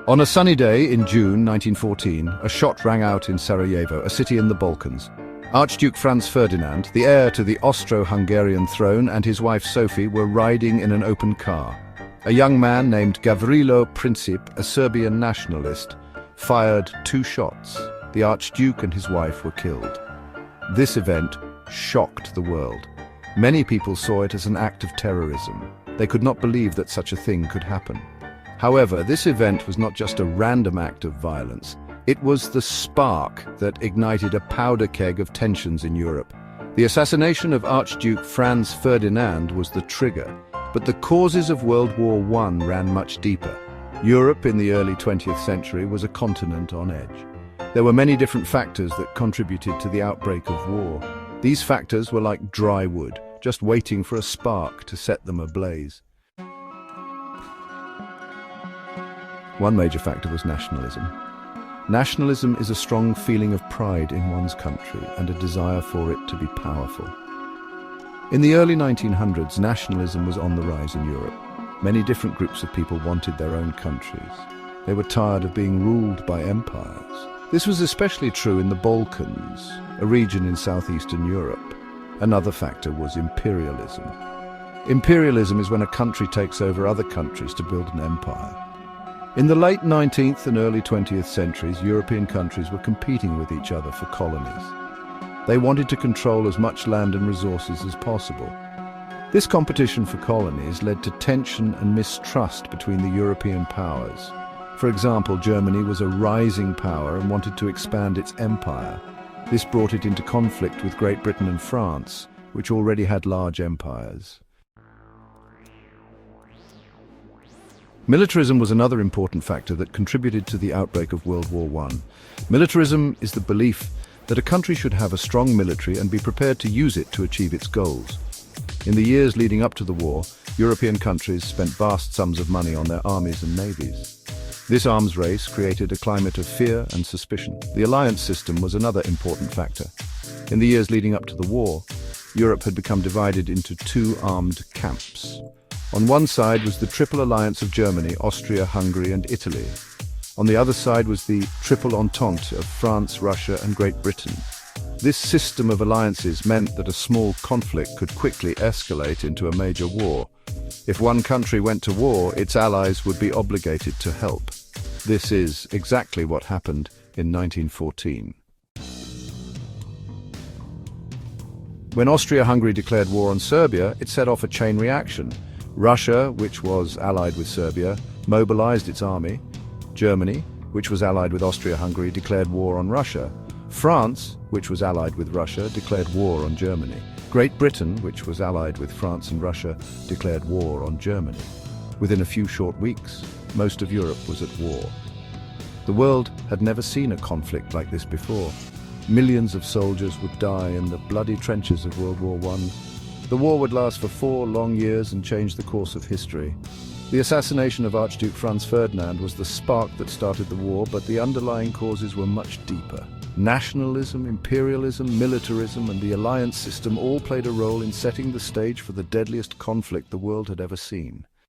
On a sunny day in June 1914, a shot rang out in Sarajevo, a city in the Balkans. Archduke Franz Ferdinand, the heir to the Austro-Hungarian throne, and his wife Sophie were riding in an open car. A young man named Gavrilo Princip, a Serbian nationalist, fired 2 shots. The Archduke and his wife were killed. This event shocked the world. Many people saw it as an act of terrorism. They could not believe that such a thing could happen. However, this event was not just a random act of violence. It was the spark that ignited a powder keg of tensions in Europe. The assassination of Archduke Franz Ferdinand was the trigger, but the causes of World War I ran much deeper. Europe in the early 20th century was a continent on edge. There were many different factors that contributed to the outbreak of war. These factors were like dry wood, just waiting for a spark to set them ablaze. One major factor was nationalism. Nationalism is a strong feeling of pride in one's country and a desire for it to be powerful. In the early 1900s, nationalism was on the rise in Europe. Many different groups of people wanted their own countries. They were tired of being ruled by empires. This was especially true in the Balkans, a region in southeastern Europe. Another factor was imperialism. Imperialism is when a country takes over other countries to build an empire. In the late 19th and early 20th centuries, European countries were competing with each other for colonies. They wanted to control as much land and resources as possible. This competition for colonies led to tension and mistrust between the European powers. For example, Germany was a rising power and wanted to expand its empire. This brought it into conflict with Great Britain and France, which already had large empires. Militarism was another important factor that contributed to the outbreak of World War I. Militarism is the belief that a country should have a strong military and be prepared to use it to achieve its goals. In the years leading up to the war, European countries spent vast sums of money on their armies and navies. This arms race created a climate of fear and suspicion. The alliance system was another important factor. In the years leading up to the war, Europe had become divided into 2 armed camps. On one side was the Triple Alliance of Germany, Austria, Hungary and Italy. On the other side was the Triple Entente of France, Russia and Great Britain. This system of alliances meant that a small conflict could quickly escalate into a major war. If one country went to war, its allies would be obligated to help. This is exactly what happened in 1914. When Austria-Hungary declared war on Serbia, it set off a chain reaction. Russia, which was allied with Serbia, mobilized its army. Germany, which was allied with Austria-Hungary, declared war on Russia. France, which was allied with Russia, declared war on Germany. Great Britain, which was allied with France and Russia, declared war on Germany. Within a few short weeks, most of Europe was at war. The world had never seen a conflict like this before. Millions of soldiers would die in the bloody trenches of World War I. The war would last for 4 long years and change the course of history. The assassination of Archduke Franz Ferdinand was the spark that started the war, but the underlying causes were much deeper. Nationalism, imperialism, militarism, and the alliance system all played a role in setting the stage for the deadliest conflict the world had ever seen.